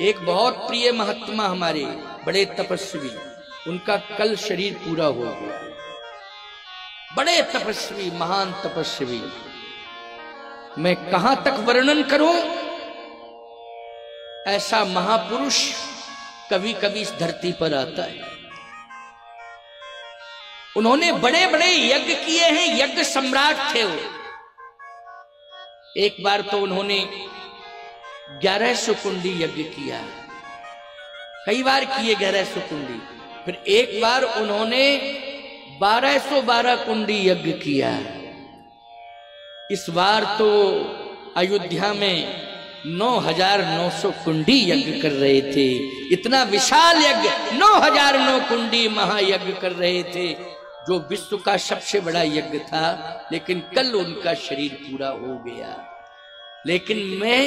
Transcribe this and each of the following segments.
एक बहुत प्रिय महात्मा हमारे बड़े तपस्वी, उनका कल शरीर पूरा हो गया। बड़े तपस्वी, महान तपस्वी, मैं कहां तक वर्णन करूं। ऐसा महापुरुष कभी कभी इस धरती पर आता है। उन्होंने बड़े बड़े यज्ञ किए हैं, यज्ञ सम्राट थे वो। एक बार तो उन्होंने 1100 कुंडी यज्ञ किया, कई बार किए 1100 कुंडी। फिर एक बार उन्होंने 1212 कुंडी यज्ञ किया। इस बार तो अयोध्या में 9900 कुंडी यज्ञ कर रहे थे। इतना विशाल यज्ञ, 9009 कुंडी महायज्ञ कर रहे थे, जो विश्व का सबसे बड़ा यज्ञ था। लेकिन कल उनका शरीर पूरा हो गया। लेकिन मैं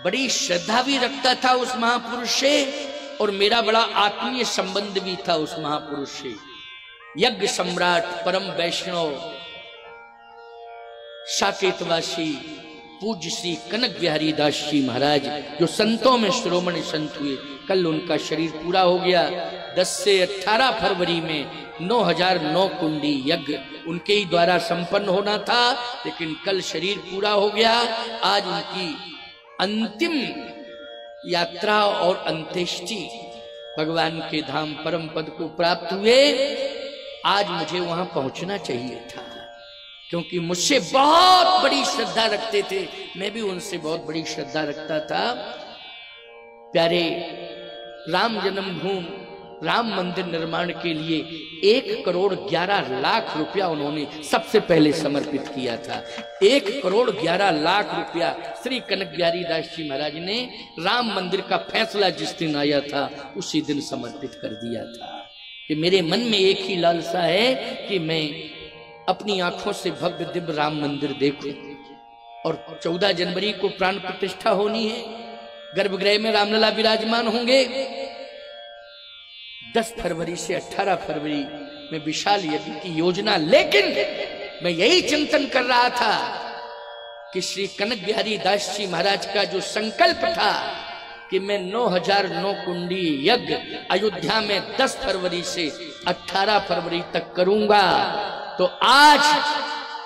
बड़ी श्रद्धा भी रखता था उस महापुरुष से, और मेरा बड़ा आत्मीय संबंध भी था उस महापुरुष से। यज्ञ सम्राट, परम वैष्णव, साकेतवासी पूज्य श्री कनक बिहारी दास जी महाराज, जो संतों में शिरोमणि संत हुए, कल उनका शरीर पूरा हो गया। 10 से 18 फरवरी में 9009 कुंडी यज्ञ उनके ही द्वारा संपन्न होना था, लेकिन कल शरीर पूरा हो गया। आज उनकी अंतिम यात्रा और अंत्येष्टि भगवान के धाम परम पद को प्राप्त हुए। आज मुझे वहां पहुंचना चाहिए था, क्योंकि मुझसे बहुत बड़ी श्रद्धा रखते थे, मैं भी उनसे बहुत बड़ी श्रद्धा रखता था। प्यारे राम जन्मभूमि राम मंदिर निर्माण के लिए 1,11,00,000 रुपया उन्होंने सबसे पहले समर्पित किया था। 1,11,00,000 रुपया श्री कनक बिहारी दास जी महाराज ने राम मंदिर का फैसला जिस दिन आया था उसी दिन समर्पित कर दिया था। कि मेरे मन में एक ही लालसा है कि मैं अपनी आंखों से भव्य दिव्य राम मंदिर देखूं। और 14 जनवरी को प्राण प्रतिष्ठा होनी है, गर्भगृह में रामलला विराजमान होंगे। 10 फरवरी से 18 फरवरी में विशाल यज्ञ की योजना। लेकिन मैं यही चिंतन कर रहा था कि श्री कनक बिहारी दास जी महाराज का जो संकल्प था कि मैं 9009 कुंडी यज्ञ अयोध्या में 10 फरवरी से 18 फरवरी तक करूंगा, तो आज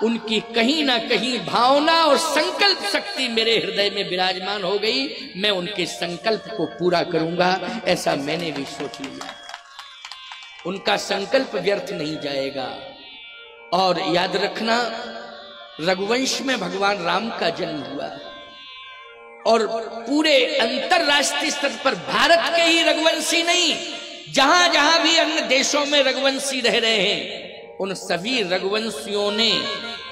उनकी कहीं ना कहीं भावना और संकल्प शक्ति मेरे हृदय में विराजमान हो गई। मैं उनके संकल्प को पूरा करूंगा, ऐसा मैंने भी सोच लिया। उनका संकल्प व्यर्थ नहीं जाएगा। और याद रखना, रघुवंश में भगवान राम का जन्म हुआ, और पूरे अंतरराष्ट्रीय स्तर पर भारत के ही रघुवंशी नहीं, जहां जहां भी अन्य देशों में रघुवंशी रह रहे हैं, उन सभी रघुवंशियों ने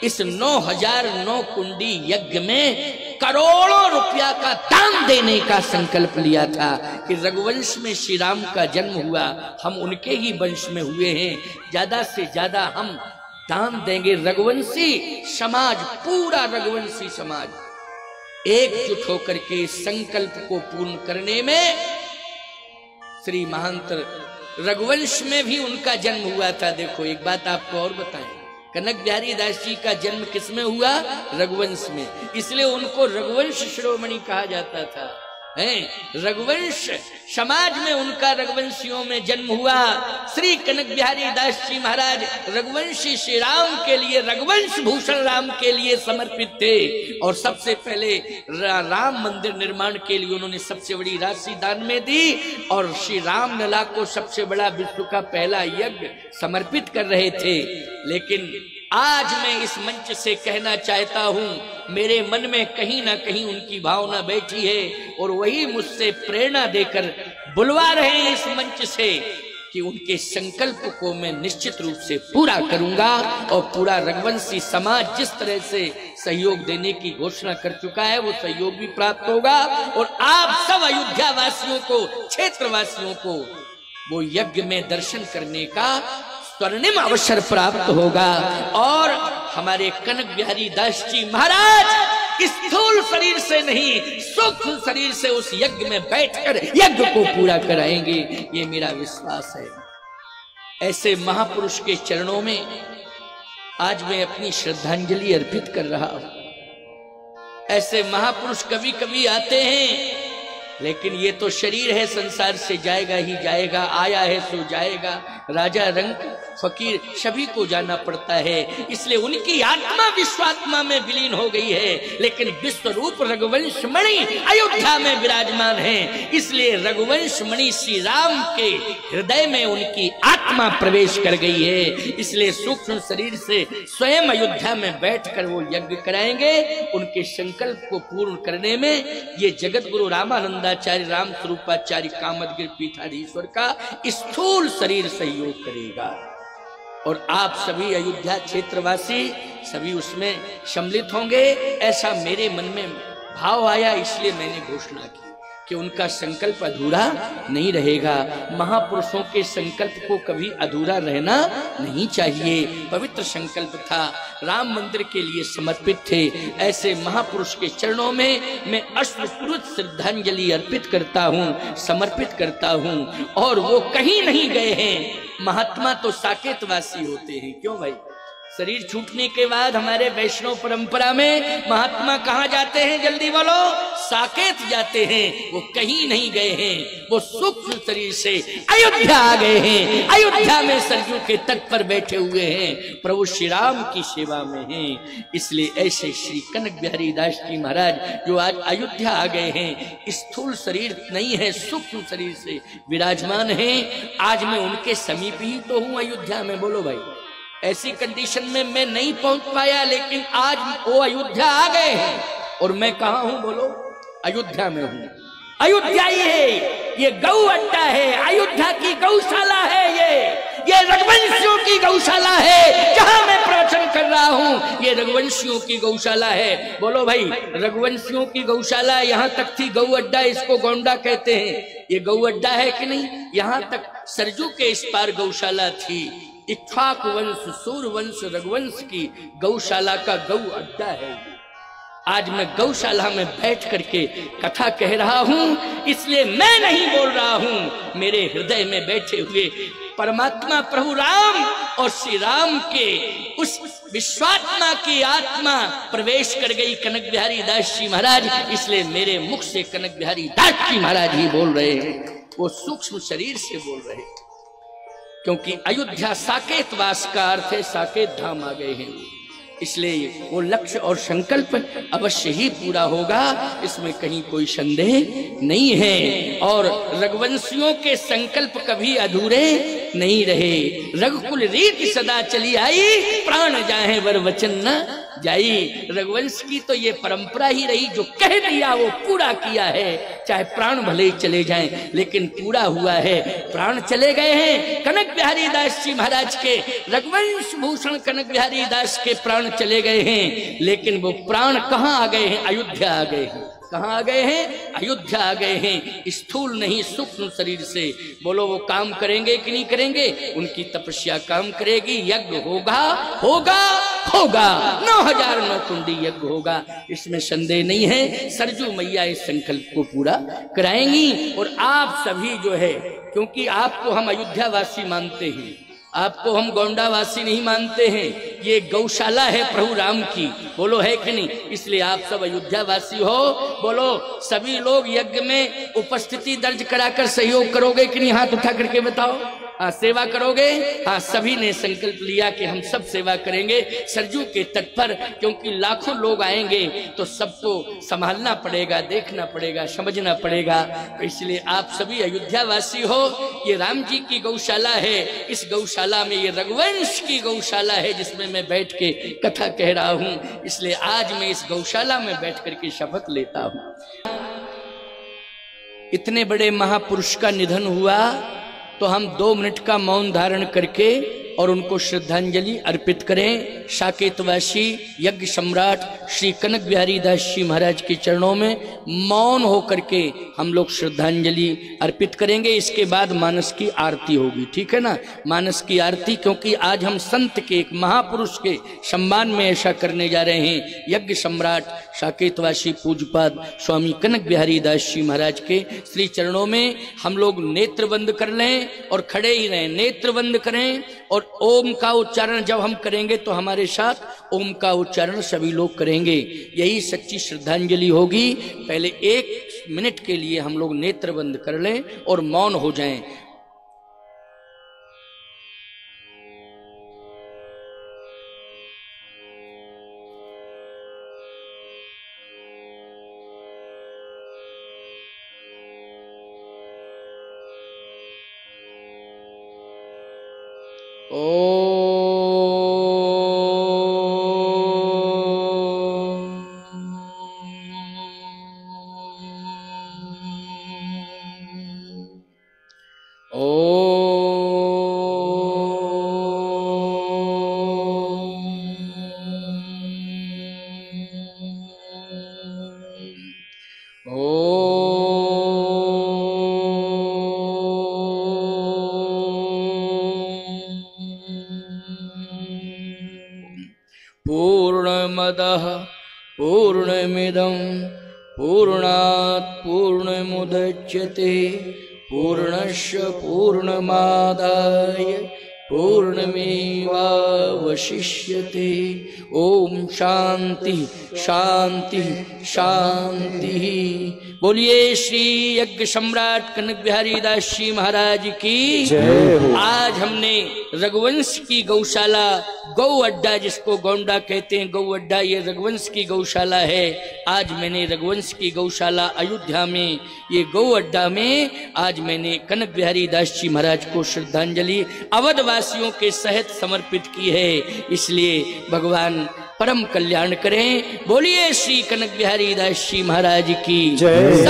इस 9009 कुंडी यज्ञ में करोड़ों रुपया का दान देने का संकल्प लिया था। कि रघुवंश में श्री राम का जन्म हुआ, हम उनके ही वंश में हुए हैं, ज्यादा से ज्यादा हम दान देंगे। रघुवंशी समाज, पूरा रघुवंशी समाज एकजुट होकर के संकल्प को पूर्ण करने में, श्री महंत रघुवंश में भी उनका जन्म हुआ था। देखो एक बात आपको और बताएं, कनक बिहारी दास जी का जन्म किसमें हुआ? रघुवंश में। इसलिए उनको रघुवंश शिरोमणि कहा जाता था। रघुवंश समाज में उनका रघुवंशियों में जन्म हुआ। श्री कनक बिहारी दास जी महाराज रघुवंशी श्री राम के लिए, रघुवंश भूषण राम के लिए समर्पित थे। और सबसे पहले राम मंदिर निर्माण के लिए उन्होंने सबसे बड़ी राशि दान में दी, और श्री राम लला को सबसे बड़ा विश्व का पहला यज्ञ समर्पित कर रहे थे। लेकिन आज मैं इस मंच से कहना चाहता हूं, मेरे मन में कहीं ना कहीं उनकी भावना बैठी है, और वही मुझसे प्रेरणा देकर बुलवा रहे हैं इस मंच से कि उनके संकल्प को मैं निश्चित रूप से पूरा करूंगा। और पूरा रघुवंशी समाज जिस तरह से सहयोग देने की घोषणा कर चुका है, वो सहयोग भी प्राप्त होगा। और आप सब अयोध्या वासियों को, क्षेत्र वासियों को वो यज्ञ में दर्शन करने का स्वर्णिम अवसर प्राप्त होगा। और हमारे कनक बिहारी दास जी महाराज स्थूल शरीर से नहीं, सूक्ष्म शरीर से उस यज्ञ में बैठकर यज्ञ को पूरा कराएंगे, ये मेरा विश्वास है। ऐसे महापुरुष के चरणों में आज मैं अपनी श्रद्धांजलि अर्पित कर रहा हूं। ऐसे महापुरुष कभी कभी आते हैं लेकिन ये तो शरीर है, संसार से जाएगा ही जाएगा, आया है सो जाएगा, राजा रंक फकीर सभी को जाना पड़ता है। इसलिए उनकी आत्मा विश्वात्मा में विलीन हो गई है, लेकिन विश्वरूप रघुवंश मणि अयोध्या में विराजमान है। इसलिए रघुवंश मणि श्री राम के हृदय में उनकी आत्मा प्रवेश कर गई है। इसलिए सूक्ष्म शरीर से स्वयं अयोध्या में बैठकर वो यज्ञ कराएंगे। उनके संकल्प को पूर्ण करने में ये जगत गुरु रामानंदाचार्य राम स्वरूपाचार्य कामदगिरि पीठाधीश्वर का स्थूल शरीर सहयोग करेगा। और आप सभी अयोध्या क्षेत्रवासी सभी उसमें सम्मिलित होंगे, ऐसा मेरे मन में भाव आया। इसलिए मैंने घोषणा की कि उनका संकल्प अधूरा नहीं रहेगा। महापुरुषों के संकल्प को कभी अधूरा रहना नहीं चाहिए। पवित्र संकल्प था, राम मंदिर के लिए समर्पित थे। ऐसे महापुरुष के चरणों में मैं अश्रुपूरित श्रद्धांजलि अर्पित करता हूँ, समर्पित करता हूँ। और वो कहीं नहीं गए हैं। महात्मा तो साकेतवासी होते हैं, क्यों भाई? शरीर छूटने के बाद हमारे वैष्णव परंपरा में महात्मा कहाँ जाते हैं? जल्दी बोलो। साकेत जाते हैं। वो कहीं नहीं गए हैं, वो सूक्ष्म शरीर से अयोध्या आ गए हैं। अयोध्या में सरयू के तट पर बैठे हुए हैं, प्रभु श्री राम की सेवा में हैं। इसलिए ऐसे श्री कनक बिहारी दास जी महाराज जो आज अयोध्या आ गए हैं, स्थूल शरीर नहीं है, सूक्ष्म शरीर से विराजमान हैं। आज मैं उनके समीप ही तो हूँ अयोध्या में। बोलो भाई, ऐसी कंडीशन में मैं नहीं पहुंच पाया, लेकिन आज वो अयोध्या आ गए हैं। और मैं कहा हूं? बोलो, अयोध्या में हूं। अयोध्या ही है, ये गौ अड्डा है, अयोध्या की गौशाला है। ये रघुवंशियों की गौशाला है। जहां मैं प्रवचन कर रहा हूं, ये रघुवंशियों की गौशाला है। बोलो भाई, रघुवंशियों की गौशाला यहाँ तक थी, गौ अड्डा इसको गोंडा कहते हैं। ये गौ अड्डा है कि नहीं? यहाँ तक सरजू के इस पार गौशाला थी। इक्ष्वाक वंश, सूर्यवंश, रघुवंश की गौशाला का गौ अड्डा है। आज मैं गौशाला में बैठ करके कथा कह रहा हूं, इसलिए मैं नहीं बोल रहा हूं। मेरे हृदय में बैठे हुए परमात्मा प्रभु राम और श्री राम के उस विश्वात्मा की आत्मा प्रवेश कर गई कनक बिहारी दास जी महाराज। इसलिए मेरे मुख से कनक बिहारी दास जी महाराज ही बोल रहे हैं, वो सूक्ष्म शरीर से बोल रहे हैं। क्योंकि अयोध्या साकेत वास का अर्थ है, साकेत धाम आ गए हैं। इसलिए वो लक्ष्य और संकल्प अवश्य ही पूरा होगा, इसमें कहीं कोई संदेह नहीं है। और रघुवंशियों के संकल्प कभी अधूरे नहीं रहे। रघुकुल रीत सदा चली आई, प्राण जाए वर वचन न जाई। रघुवंश की तो ये परंपरा ही रही, जो कह दिया वो पूरा किया है। चाहे प्राण भले ही चले जाएं, लेकिन पूरा हुआ है। प्राण चले गए हैं कनक बिहारी दास जी महाराज के, रघुवंश भूषण कनक बिहारी दास के प्राण चले गए हैं, लेकिन वो प्राण कहाँ आ गए हैं? अयोध्या आ गए हैं। कहाँ आ गए हैं? अयोध्या आ गए हैं। स्थूल नहीं, सूक्ष्म शरीर से। बोलो, वो काम करेंगे कि नहीं करेंगे? उनकी तपस्या काम करेगी। यज्ञ होगा, होगा, होगा। 9009 कुंडी यज्ञ होगा, इसमें संदेह नहीं है। सरजू मैया इस संकल्प को पूरा कराएंगी। और आप सभी जो है, क्योंकि आपको हम अयोध्या वासी मानते हैं, आपको हम गोंडा वासी नहीं मानते हैं। ये गौशाला है प्रभु राम की। बोलो, है कि नहीं? इसलिए आप सब अयोध्या वासी हो। बोलो, सभी लोग यज्ञ में उपस्थिति दर्ज कराकर सहयोग करोगे कि नहीं? हाथ उठा करके बताओ। हाँ, सेवा करोगे? हाँ, सभी ने संकल्प लिया कि हम सब सेवा करेंगे सरजू के तट पर। क्योंकि लाखों लोग आएंगे तो सबको संभालना पड़ेगा, देखना पड़ेगा, समझना पड़ेगा। तो इसलिए आप सभी अयोध्या वासी हो। ये राम जी की गौशाला है। इस गौशाला में ये रघुवंश की गौशाला है, जिसमें मैं बैठ के कथा कह रहा हूँ। इसलिए आज मैं इस गौशाला में बैठ करके शपथ लेता हूँ। इतने बड़े महापुरुष का निधन हुआ तो हम 2 मिनट का मौन धारण करके और उनको श्रद्धांजलि अर्पित करें। साकेतवासी यज्ञ सम्राट श्री कनक बिहारी दास जी महाराज के चरणों में मौन होकर के हम लोग श्रद्धांजलि अर्पित करेंगे। इसके बाद मानस की आरती होगी, ठीक है ना? मानस की आरती, क्योंकि आज हम संत के, एक महापुरुष के सम्मान में ऐसा करने जा रहे हैं। यज्ञ सम्राट साकेतवासी पूज्यपाद स्वामी कनक बिहारी दास जी महाराज के श्री चरणों में हम लोग नेत्र बंद कर लें और खड़े ही रहें। नेत्र बंद करें और ओम का उच्चारण जब हम करेंगे तो हमारे साथ ओम का उच्चारण सभी लोग करेंगे, यही सच्ची श्रद्धांजलि होगी। पहले 1 मिनट के लिए हम लोग नेत्र बंद कर लें और मौन हो जाएं। पूर्णमदः पूर्णमिदं पूर्णात् पूर्णमुदच्यते पूर्णस्य पूर्णमादाय पूर्णमेवावशिष्यते। ओम शांति शांति शांति। बोलिए श्री यज्ञ सम्राट कनक बिहारी दास जी महाराज की जय हो। आज हमने रघुवंश की गौशाला, गौ अड्डा जिसको गोंडा कहते हैं, गौ अड्डा ये रघुवंश की गौशाला है। आज मैंने रघुवंश की गौशाला अयोध्या में, ये गौ अड्डा में आज मैंने कनक बिहारी दास जी महाराज को श्रद्धांजलि अवध वासियों के सहित समर्पित की है। इसलिए भगवान परम कल्याण करें। बोलिए श्री कनक बिहारी दास जी महाराज की जय।